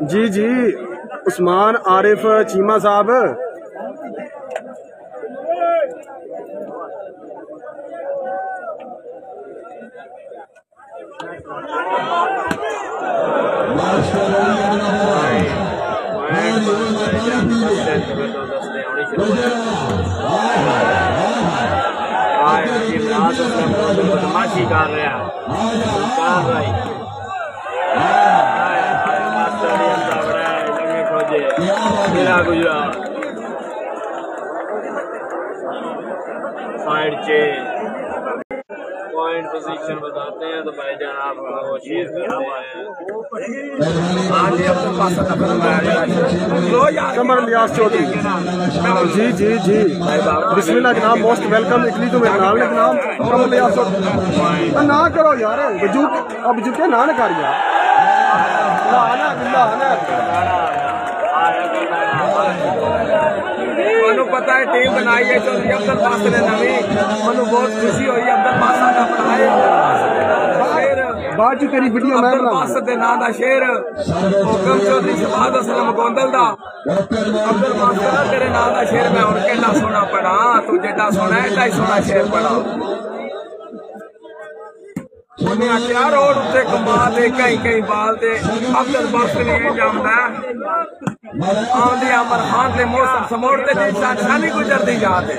जी जी उस्मान आरिफ चीमा साहब बदमाशी कर रहा साइड चे पॉइंट पोजीशन बताते हैं तो भाईजान आप कोशिश कमर लियास चौधरी जी जी जी बिस्मिल्लाह जनाब मोस्ट वेलकम इटली तो मेरे नाल ने जनाब कमर लियास चौधरी ना करो यार अब झुके ना कर यार मनु पता है टीम बनाई है चौधरी अब्दुल बासित ने नवी मनु बहुत खुशी हुई अब्दुल बासित का बनाए बाद तेरी वीडियो मैं अब्दुल बासित के नाम का शेर हुकम चौधरी शहबाज असलम गोंदल दा अब्दुल बासित तेरे नाम का शेर मैं हूं केड़ा सोना पढ़ा तू जेड़ा सोना एडा ही सोना शेर पढ़ा उन्हें आख्या रोड उत्ते कमाल दे कई कई बाल दे अब्दुल बासित ने ये जामदा आंधी अमर खान के मौसम समोड़ते शानी गुजरती जाते